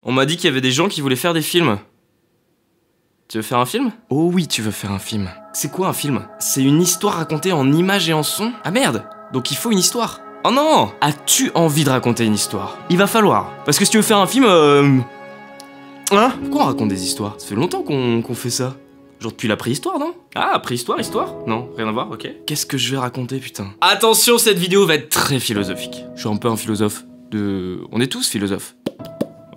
On m'a dit qu'il y avait des gens qui voulaient faire des films. Tu veux faire un film? Oh oui, tu veux faire un film. C'est quoi un film? C'est une histoire racontée en images et en son? Ah merde! Donc il faut une histoire. Oh non! As-tu envie de raconter une histoire? Il va falloir. Parce que si tu veux faire un film, Hein? Pourquoi on raconte des histoires? Ça fait longtemps qu'on fait ça. Genre depuis la préhistoire, non? Ah, préhistoire, histoire? Non, rien à voir, ok. Qu'est-ce que je vais raconter, putain? Attention, cette vidéo va être très philosophique. Je suis un peu un philosophe de... On est tous philosophes.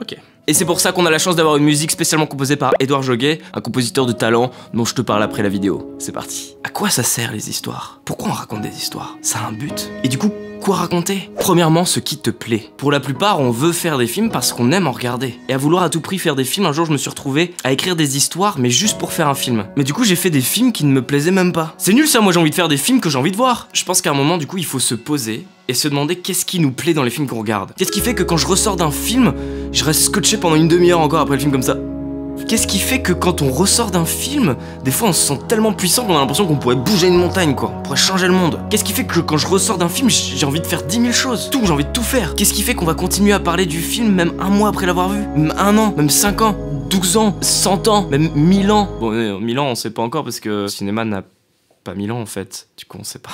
Ok. Et c'est pour ça qu'on a la chance d'avoir une musique spécialement composée par Edouard Joguet, un compositeur de talent dont je te parle après la vidéo. C'est parti. À quoi ça sert les histoires? Pourquoi on raconte des histoires? Ça a un but. Et du coup, quoi raconter? Premièrement, ce qui te plaît. Pour la plupart, on veut faire des films parce qu'on aime en regarder. Et à vouloir à tout prix faire des films, un jour je me suis retrouvé à écrire des histoires, mais juste pour faire un film. Mais du coup, j'ai fait des films qui ne me plaisaient même pas. C'est nul ça, moi j'ai envie de faire des films que j'ai envie de voir. Je pense qu'à un moment, du coup, il faut se poser et se demander qu'est-ce qui nous plaît dans les films qu'on regarde. Qu'est-ce qui fait que quand je ressors d'un film, je reste scotché pendant une demi-heure encore après le film comme ça? Qu'est-ce qui fait que quand on ressort d'un film, des fois on se sent tellement puissant qu'on a l'impression qu'on pourrait bouger une montagne quoi, on pourrait changer le monde? Qu'est-ce qui fait que quand je ressors d'un film, j'ai envie de faire 10 000 choses, j'ai envie de tout faire? Qu'est-ce qui fait qu'on va continuer à parler du film même un mois après l'avoir vu? Même 1 an, même 5 ans, 12 ans, 100 ans, même 1000 ans? Bon, 1000 ans on sait pas encore parce que le cinéma n'a pas 1000 ans en fait, du coup on sait pas.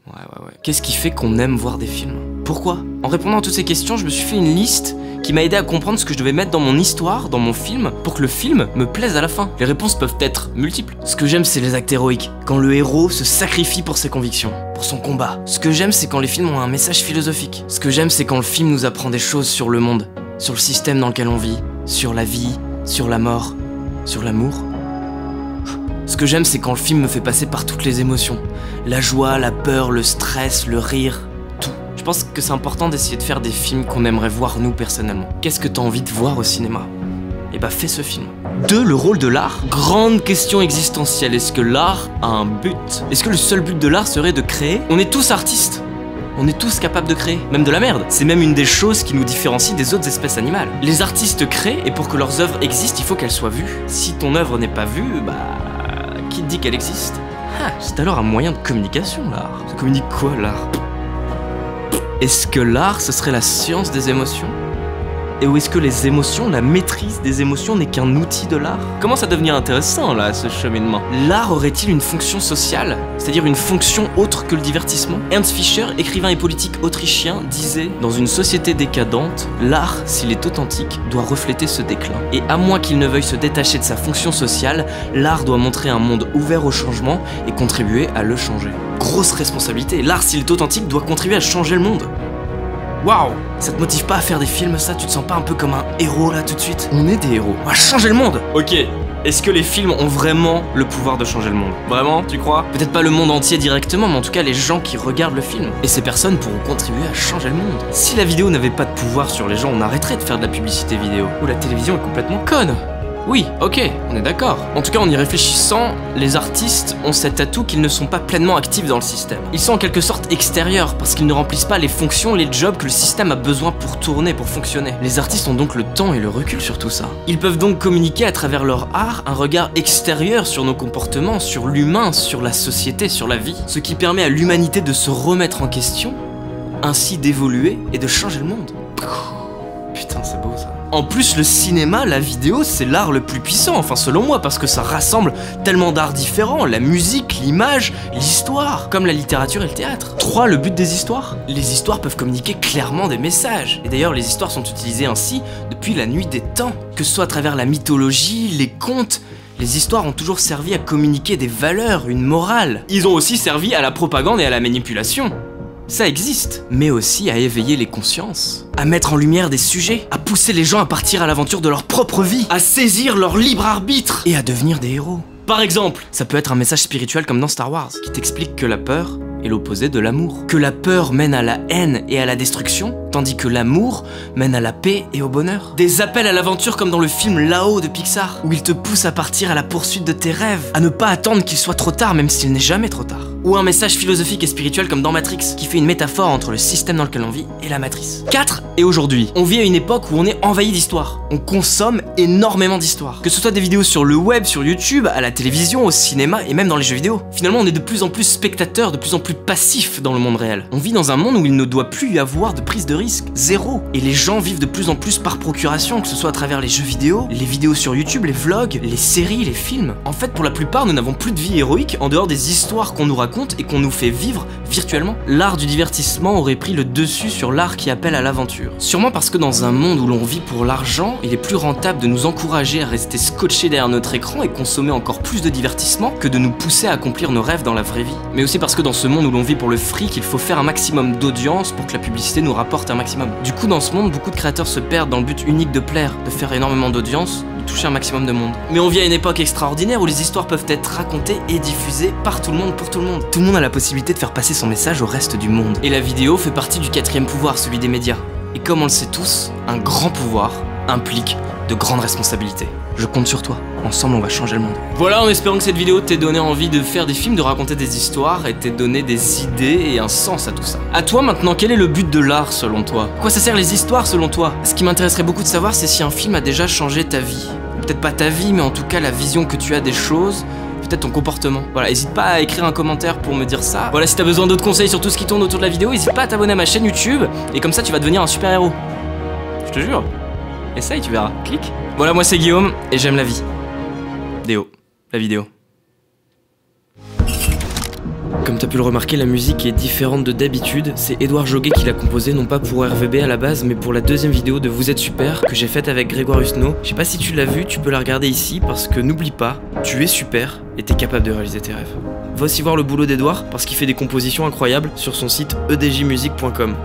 Ouais. Qu'est-ce qui fait qu'on aime voir des films? Pourquoi? En répondant à toutes ces questions, je me suis fait une liste qui m'a aidé à comprendre ce que je devais mettre dans mon histoire, dans mon film, pour que le film me plaise à la fin. Les réponses peuvent être multiples. Ce que j'aime, c'est les actes héroïques. Quand le héros se sacrifie pour ses convictions, pour son combat. Ce que j'aime, c'est quand les films ont un message philosophique. Ce que j'aime, c'est quand le film nous apprend des choses sur le monde, sur le système dans lequel on vit, sur la vie, sur la mort, sur l'amour. Ce que j'aime, c'est quand le film me fait passer par toutes les émotions. La joie, la peur, le stress, le rire, tout. Je pense que c'est important d'essayer de faire des films qu'on aimerait voir nous personnellement. Qu'est-ce que t'as envie de voir au cinéma? Eh bah fais ce film. 2. Le rôle de l'art. Grande question existentielle. Est-ce que l'art a un but? Est-ce que le seul but de l'art serait de créer? On est tous artistes. On est tous capables de créer, même de la merde. C'est même une des choses qui nous différencie des autres espèces animales. Les artistes créent et pour que leurs œuvres existent, il faut qu'elles soient vues. Si ton œuvre n'est pas vue, bah... qui te dit qu'elle existe? Ah, c'est alors un moyen de communication, l'art. Ça communique quoi, l'art? Est-ce que l'art, ce serait la science des émotions? Et où est-ce que les émotions, la maîtrise des émotions n'est qu'un outil de l'art? Commence à devenir intéressant, là, ce cheminement. L'art aurait-il une fonction sociale? C'est-à-dire une fonction autre que le divertissement? Ernst Fischer, écrivain et politique autrichien, disait « Dans une société décadente, l'art, s'il est authentique, doit refléter ce déclin. Et à moins qu'il ne veuille se détacher de sa fonction sociale, l'art doit montrer un monde ouvert au changement et contribuer à le changer. » Grosse responsabilité, l'art, s'il est authentique, doit contribuer à changer le monde. Waouh! Ça te motive pas à faire des films, ça? Tu te sens pas un peu comme un héros là tout de suite? On est des héros, on va changer le monde! Ok, est-ce que les films ont vraiment le pouvoir de changer le monde? Vraiment, tu crois? Peut-être pas le monde entier directement, mais en tout cas les gens qui regardent le film. Et ces personnes pourront contribuer à changer le monde. Si la vidéo n'avait pas de pouvoir sur les gens, on arrêterait de faire de la publicité vidéo. Ou la télévision est complètement conne! Oui, ok, on est d'accord. En tout cas, en y réfléchissant, les artistes ont cet atout qu'ils ne sont pas pleinement actifs dans le système. Ils sont en quelque sorte extérieurs, parce qu'ils ne remplissent pas les fonctions, les jobs que le système a besoin pour tourner, pour fonctionner. Les artistes ont donc le temps et le recul sur tout ça. Ils peuvent donc communiquer à travers leur art un regard extérieur sur nos comportements, sur l'humain, sur la société, sur la vie. Ce qui permet à l'humanité de se remettre en question, ainsi d'évoluer et de changer le monde. Putain, c'est beau ça. En plus, le cinéma, la vidéo, c'est l'art le plus puissant, enfin selon moi, parce que ça rassemble tellement d'arts différents, la musique, l'image, l'histoire, comme la littérature et le théâtre. 3. Le but des histoires. Les histoires peuvent communiquer clairement des messages. Et d'ailleurs, les histoires sont utilisées ainsi depuis la nuit des temps. Que ce soit à travers la mythologie, les contes, les histoires ont toujours servi à communiquer des valeurs, une morale. Ils ont aussi servi à la propagande et à la manipulation. Ça existe, mais aussi à éveiller les consciences, à mettre en lumière des sujets, à pousser les gens à partir à l'aventure de leur propre vie, à saisir leur libre arbitre et à devenir des héros. Par exemple, ça peut être un message spirituel comme dans Star Wars, qui t'explique que la peur est l'opposé de l'amour. Que la peur mène à la haine et à la destruction, tandis que l'amour mène à la paix et au bonheur. Des appels à l'aventure comme dans le film Là-haut de Pixar, où il te pousse à partir à la poursuite de tes rêves, à ne pas attendre qu'il soit trop tard même s'il n'est jamais trop tard. Ou un message philosophique et spirituel comme dans Matrix, qui fait une métaphore entre le système dans lequel on vit et la matrice. 4. Et aujourd'hui, on vit à une époque où on est envahi d'histoires. On consomme énormément d'histoires. Que ce soit des vidéos sur le web, sur YouTube, à la télévision, au cinéma et même dans les jeux vidéo. Finalement, on est de plus en plus spectateurs, de plus en plus plus passif dans le monde réel. On vit dans un monde où il ne doit plus y avoir de prise de risque, zéro. Et les gens vivent de plus en plus par procuration, que ce soit à travers les jeux vidéo, les vidéos sur YouTube, les vlogs, les séries, les films. En fait, pour la plupart, nous n'avons plus de vie héroïque en dehors des histoires qu'on nous raconte et qu'on nous fait vivre virtuellement. L'art du divertissement aurait pris le dessus sur l'art qui appelle à l'aventure. Sûrement parce que dans un monde où l'on vit pour l'argent, il est plus rentable de nous encourager à rester scotchés derrière notre écran et consommer encore plus de divertissement que de nous pousser à accomplir nos rêves dans la vraie vie. Mais aussi parce que dans ce monde où l'on vit pour le fric, il faut faire un maximum d'audience pour que la publicité nous rapporte un maximum. Du coup, dans ce monde, beaucoup de créateurs se perdent dans le but unique de plaire, de faire énormément d'audience, de toucher un maximum de monde. Mais on vit à une époque extraordinaire où les histoires peuvent être racontées et diffusées par tout le monde pour tout le monde. Tout le monde a la possibilité de faire passer son message au reste du monde. Et la vidéo fait partie du 4e pouvoir, celui des médias. Et comme on le sait tous, un grand pouvoir implique de grandes responsabilités. Je compte sur toi, ensemble on va changer le monde. Voilà, en espérant que cette vidéo t'ait donné envie de faire des films, de raconter des histoires et t'ait donné des idées et un sens à tout ça. À toi maintenant, quel est le but de l'art selon toi? À quoi ça sert les histoires selon toi? Ce qui m'intéresserait beaucoup de savoir, c'est si un film a déjà changé ta vie. Peut-être pas ta vie, mais en tout cas la vision que tu as des choses, peut-être ton comportement. Voilà, hésite pas à écrire un commentaire pour me dire ça. Voilà, si t'as besoin d'autres conseils sur tout ce qui tourne autour de la vidéo, hésite pas à t'abonner à ma chaîne YouTube, et comme ça tu vas devenir un super héros. Je te jure. Essaye, tu verras. Clique. Voilà, moi c'est Guillaume, et j'aime la vie. Déo, la vidéo. Comme t'as pu le remarquer, la musique est différente de d'habitude. C'est Edouard Joguet qui l'a composée, non pas pour RVB à la base, mais pour la deuxième vidéo de Vous êtes super, que j'ai faite avec Grégoire Husneau. Je sais pas si tu l'as vue, tu peux la regarder ici, parce que n'oublie pas, tu es super, et t'es capable de réaliser tes rêves. Va aussi voir le boulot d'Edouard, parce qu'il fait des compositions incroyables sur son site edjmusic.com.